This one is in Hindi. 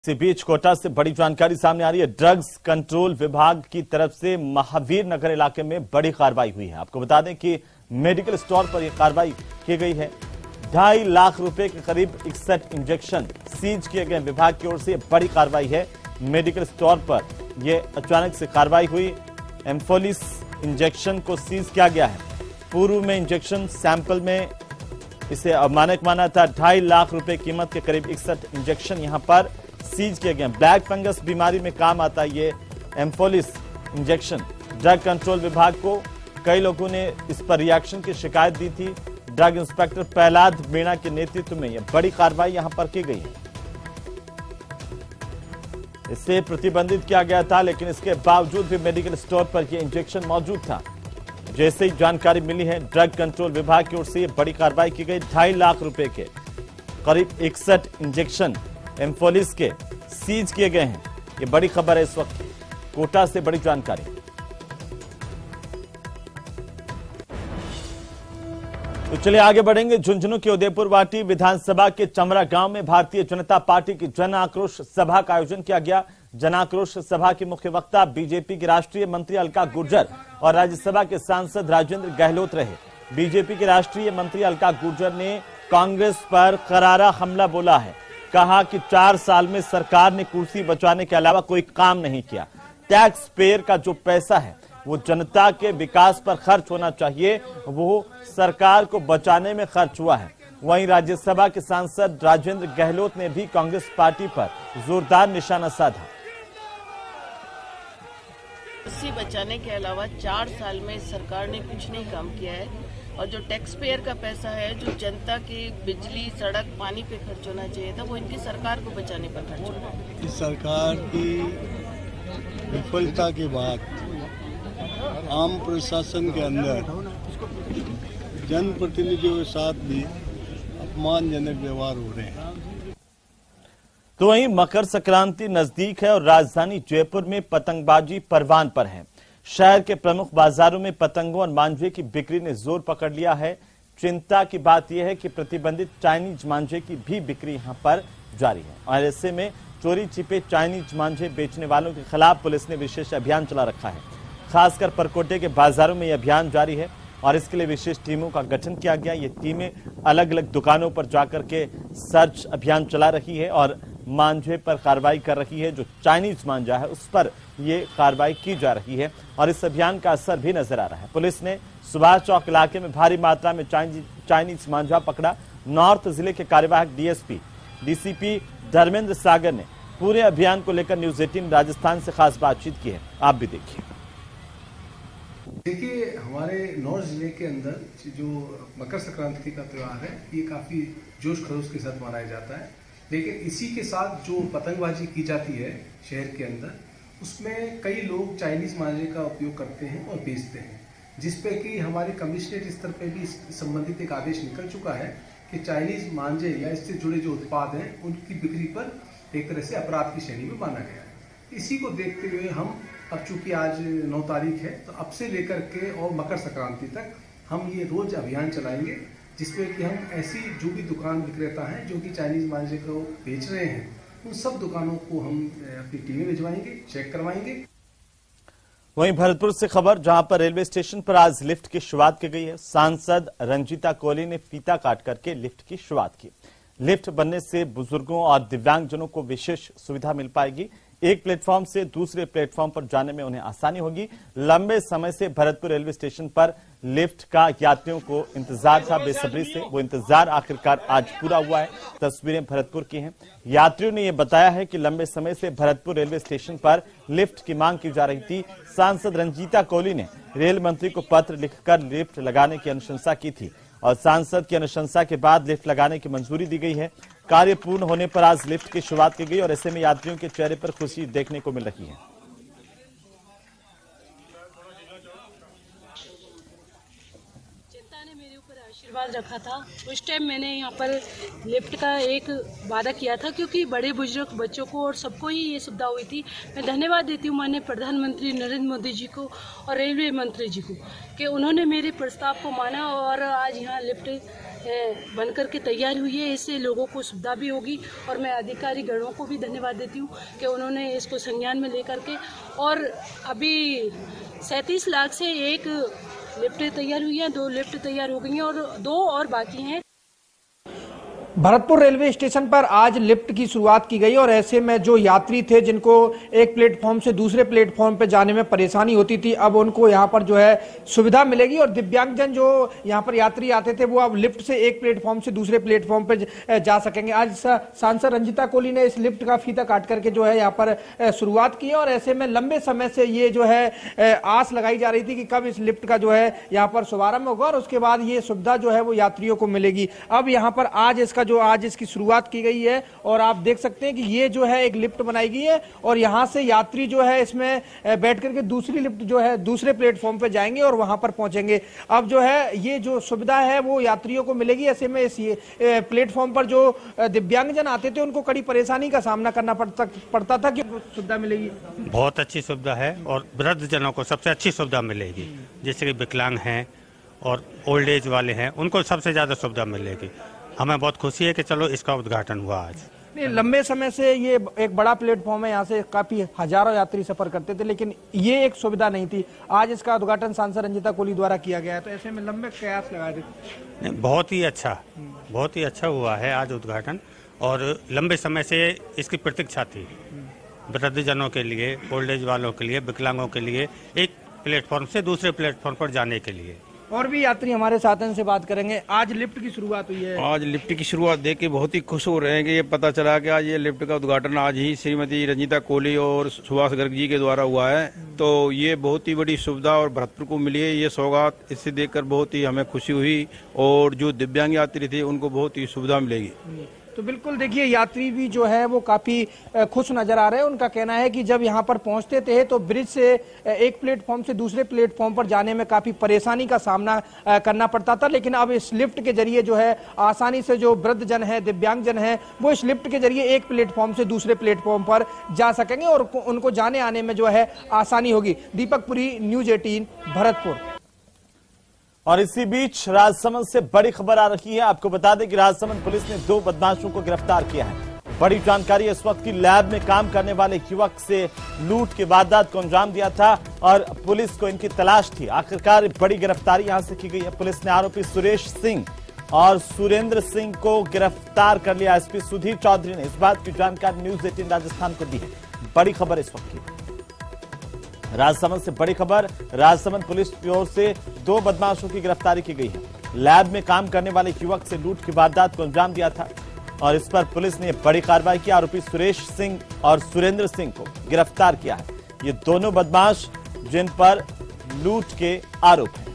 इसी बीच कोटा से बड़ी जानकारी सामने आ रही है। ड्रग्स कंट्रोल विभाग की तरफ से महावीर नगर इलाके में बड़ी कार्रवाई हुई है। आपको बता दें कि मेडिकल स्टोर पर यह कार्रवाई की गई है। 2.5 लाख रुपए के करीब 61 इंजेक्शन सीज किए गए। विभाग की ओर से बड़ी कार्रवाई है। मेडिकल स्टोर पर यह अचानक से कार्रवाई हुई। एम्फोलिस इंजेक्शन को सीज किया गया है। पूर्व में इंजेक्शन सैंपल में इसे अवमानक माना था। 2.5 लाख रुपए कीमत के करीब 61 इंजेक्शन यहां पर सीज किए गए। ब्लैक फंगस बीमारी में काम आता है ये एम्फोलिस इंजेक्शन। ड्रग कंट्रोल विभाग को कई लोगों ने इस पर रिएक्शन की शिकायत दी थी। ड्रग इंस्पेक्टर प्रहलाद मीणा के नेतृत्व में यह बड़ी कार्रवाई यहां पर की गई है। इसे प्रतिबंधित किया गया था, लेकिन इसके बावजूद भी मेडिकल स्टोर पर यह इंजेक्शन मौजूद था। जैसे ही जानकारी मिली है, ड्रग कंट्रोल विभाग की ओर से बड़ी कार्रवाई की गई। 2.5 लाख रुपए के करीब 61 इंजेक्शन एम्फोलिस के सीज किए गए हैं। ये बड़ी खबर है इस वक्त कोटा से बड़ी जानकारी। तो चलिए आगे बढ़ेंगे। झुंझुनू के उदयपुर वाटी विधानसभा के चमरा गांव में भारतीय जनता पार्टी की जन आक्रोश सभा का आयोजन किया गया। जन आक्रोश सभा के मुख्य वक्ता बीजेपी के राष्ट्रीय मंत्री अलका गुर्जर और राज्यसभा के सांसद राजेंद्र गहलोत रहे। बीजेपी के राष्ट्रीय मंत्री अलका गुर्जर ने कांग्रेस पर करारा हमला बोला है। कहा कि 4 साल में सरकार ने कुर्सी बचाने के अलावा कोई काम नहीं किया। टैक्स पेयर का जो पैसा है वो जनता के विकास पर खर्च होना चाहिए, वो सरकार को बचाने में खर्च हुआ है। वहीं राज्यसभा के सांसद राजेंद्र गहलोत ने भी कांग्रेस पार्टी पर जोरदार निशाना साधा। कुर्सी बचाने के अलावा 4 साल में सरकार ने कुछ नहीं काम किया है। और जो टैक्स पेयर का पैसा है, जो जनता की बिजली, सड़क, पानी पे खर्च होना चाहिए था, वो इनकी सरकार को बचाने पर खर्च होना है। इस सरकार की विफलता के बाद आम प्रशासन के अंदर जनप्रतिनिधियों के साथ भी अपमानजनक व्यवहार हो रहे हैं। तो वहीं मकर संक्रांति नजदीक है और राजधानी जयपुर में पतंगबाजी परवान पर है। शहर के प्रमुख बाजारों में पतंगों और मांझे की बिक्री ने जोर पकड़ लिया है। चिंता की बात यह है कि प्रतिबंधित चाइनीज मांझे की भी बिक्री यहां पर जारी है और ऐसे में चोरी छिपे चाइनीज मांझे बेचने वालों के खिलाफ पुलिस ने विशेष अभियान चला रखा है। खासकर परकोटे के बाजारों में यह अभियान जारी है और इसके लिए विशेष टीमों का गठन किया गया। ये टीमें अलग अलग दुकानों पर जाकर के सर्च अभियान चला रही है और मांझे पर कार्रवाई कर रही है। जो चाइनीज मांझा है उस पर ये कार्रवाई की जा रही है और इस अभियान का असर भी नजर आ रहा है। पुलिस ने सुभाष चौक इलाके में भारी मात्रा में चाइनीज मांझा पकड़ा। नॉर्थ जिले के कार्यवाहक डीएसपी डीसीपी धर्मेंद्र सागर ने पूरे अभियान को लेकर न्यूज 18 राजस्थान से खास बातचीत की है। आप भी देखिए। देखिए, हमारे नॉर्थ जिले के अंदर जो मकर संक्रांति का त्यौहार है, ये काफी जोश खरोश के साथ मनाया जाता है। लेकिन इसी के साथ जो पतंगबाजी की जाती है शहर के अंदर, उसमें कई लोग चाइनीज मांझे का उपयोग करते हैं और बेचते हैं, जिसपे कि हमारे कमिश्नरेट स्तर पे भी संबंधित एक आदेश निकल चुका है कि चाइनीज मांझे या इससे जुड़े जो उत्पाद हैं उनकी बिक्री पर एक तरह से अपराध की श्रेणी में माना गया है। इसी को देखते हुए हम अब चूंकि आज 9 तारीख है, तो अब से लेकर के और मकर संक्रांति तक हम ये रोज अभियान चलाएंगे, जिसमें कि हम ऐसी जो भी दुकान विक्रेता हैं जो कि चाइनीज मांझे को बेच रहे हैं, उन सब दुकानों को हम अपनी टीमें भिजवाएंगे, चेक करवाएंगे। वहीं भरतपुर से खबर, जहां पर रेलवे स्टेशन पर आज लिफ्ट की शुरुआत की गई है। सांसद रंजीता कोहली ने फीता काट करके लिफ्ट की शुरुआत की। लिफ्ट बनने से बुजुर्गों और दिव्यांगजनों को विशेष सुविधा मिल पाएगी। एक प्लेटफॉर्म से दूसरे प्लेटफॉर्म पर जाने में उन्हें आसानी होगी। लंबे समय से भरतपुर रेलवे स्टेशन पर लिफ्ट का यात्रियों को इंतजार था बेसब्री से। वो इंतजार आखिरकार आज पूरा हुआ है। तस्वीरें भरतपुर की हैं। यात्रियों ने यह बताया है कि लंबे समय से भरतपुर रेलवे स्टेशन पर लिफ्ट की मांग की जा रही थी। सांसद रंजीता कोहली ने रेल मंत्री को पत्र लिखकर लिफ्ट लगाने की अनुशंसा की थी और सांसद की अनुशंसा के बाद लिफ्ट लगाने की मंजूरी दी गई है। कार्य पूर्ण होने पर आज लिफ्ट की शुरुआत की गई और ऐसे में यात्रियों के चेहरे पर खुशी देखने को मिल रही है। चिंता ने मेरे ऊपर आशीर्वाद रखा था। उस टाइम मैंने यहाँ पर लिफ्ट का एक वादा किया था, क्योंकि बड़े बुजुर्ग बच्चों को और सबको ही ये सुविधा हुई थी। मैं धन्यवाद देती हूँ माननीय प्रधानमंत्री नरेंद्र मोदी जी को और रेलवे मंत्री जी को कि उन्होंने मेरे प्रस्ताव को माना और आज यहाँ लिफ्ट बनकर के तैयार हुई है। इससे लोगों को सुविधा भी होगी और मैं अधिकारी गणों को भी धन्यवाद देती हूँ कि उन्होंने इसको संज्ञान में लेकर के, और अभी 37 लाख से एक लिफ्ट तैयार हुई है, 2 लिफ्ट तैयार हो गई हैं और 2 और बाकी हैं। भरतपुर रेलवे स्टेशन पर आज लिफ्ट की शुरुआत की गई और ऐसे में जो यात्री थे जिनको एक प्लेटफॉर्म से दूसरे प्लेटफॉर्म पर जाने में परेशानी होती थी, अब उनको यहां पर जो है सुविधा मिलेगी और दिव्यांगजन जो यहां पर यात्री आते थे वो अब लिफ्ट से एक प्लेटफॉर्म से दूसरे प्लेटफॉर्म पर जा सकेंगे। आज सांसद रंजिता कोहली ने इस लिफ्ट का फीता काट करके जो है यहाँ पर शुरुआत की और ऐसे में लंबे समय से ये जो है आस लगाई जा रही थी कि कब इस लिफ्ट का जो है यहाँ पर शुभारंभ होगा और उसके बाद ये सुविधा जो है वो यात्रियों को मिलेगी। अब यहाँ पर आज इसकी शुरुआत की गई है और आप देख सकते हैं कि ये जो है एक लिफ्ट बनाई गई है और यहां से यात्री जो है इसमें बैठ करके दूसरी लिफ्ट जो है दूसरे प्लेटफॉर्म पे जाएंगे और वहां पर पहुंचेंगे। अब जो है ये जो सुविधा है वो यात्रियों को मिलेगी। ऐसे में इस प्लेटफॉर्म पर जो दिव्यांगजन आते थे उनको कड़ी परेशानी का सामना करना पड़ता था कि सुविधा मिलेगी। बहुत अच्छी सुविधा है और वृद्ध जनों को सबसे अच्छी सुविधा मिलेगी, जैसे कि विकलांग हैं और ओल्ड एज वाले हैं, उनको सबसे ज्यादा सुविधा मिलेगी। हमें बहुत खुशी है कि चलो इसका उद्घाटन हुआ आज। लंबे समय से ये एक बड़ा प्लेटफॉर्म है, यहाँ से काफी हजारों यात्री सफर करते थे लेकिन ये एक सुविधा नहीं थी। आज इसका उद्घाटन सांसद रंजिता कोहली द्वारा किया गया है, तो ऐसे में लंबे कयास लगाए थे। बहुत ही अच्छा हुआ है आज उद्घाटन और लंबे समय से इसकी प्रतीक्षा थी वृद्धजनों के लिए, ओल्ड एज वालों के लिए, विकलांगों के लिए, एक प्लेटफॉर्म से दूसरे प्लेटफॉर्म पर जाने के लिए। और भी यात्री हमारे साथ हैं, से बात करेंगे। आज लिफ्ट की शुरुआत हुई है। आज लिफ्ट की शुरुआत देख के बहुत ही खुश हो रहे हैं कि ये पता चला कि आज ये लिफ्ट का उद्घाटन आज ही श्रीमती रंजिता कोहली और सुभाष गर्ग जी के द्वारा हुआ है, तो ये बहुत ही बड़ी सुविधा और भरतपुर को मिली है ये सौगात। इससे देखकर बहुत ही हमें खुशी हुई और जो दिव्यांग यात्री थे उनको बहुत ही सुविधा मिलेगी। तो बिल्कुल देखिए यात्री भी जो है वो काफी खुश नजर आ रहे हैं। उनका कहना है कि जब यहाँ पर पहुंचते थे तो ब्रिज से एक प्लेटफॉर्म से दूसरे प्लेटफॉर्म पर जाने में काफी परेशानी का सामना करना पड़ता था, लेकिन अब इस लिफ्ट के जरिए जो है आसानी से जो वृद्धजन है, दिव्यांगजन है, वो इस लिफ्ट के जरिए एक प्लेटफॉर्म से दूसरे प्लेटफॉर्म पर जा सकेंगे और उनको जाने आने में जो है आसानी होगी। दीपक पुरी, न्यूज 18 भरतपुर। और इसी बीच राजसमंद से बड़ी खबर आ रही है। आपको बता दें कि राजसमंद पुलिस ने 2 बदमाशों को गिरफ्तार किया है। बड़ी जानकारी इस वक्त की लैब में काम करने वाले युवक से लूट की वारदात को अंजाम दिया था और पुलिस को इनकी तलाश थी। आखिरकार बड़ी गिरफ्तारी यहां से की गई है। पुलिस ने आरोपी सुरेश सिंह और सुरेंद्र सिंह को गिरफ्तार कर लिया। एसपी सुधीर चौधरी ने इस बात की जानकारी न्यूज 18 राजस्थान को दी है। बड़ी खबर इस वक्त की राजसमंद से बड़ी खबर। राजसमंद पुलिस की ओर से 2 बदमाशों की गिरफ्तारी की गई है। लैब में काम करने वाले युवक से लूट की वारदात को अंजाम दिया था और इस पर पुलिस ने बड़ी कार्रवाई की। आरोपी सुरेश सिंह और सुरेंद्र सिंह को गिरफ्तार किया है। ये दोनों बदमाश जिन पर लूट के आरोप हैं।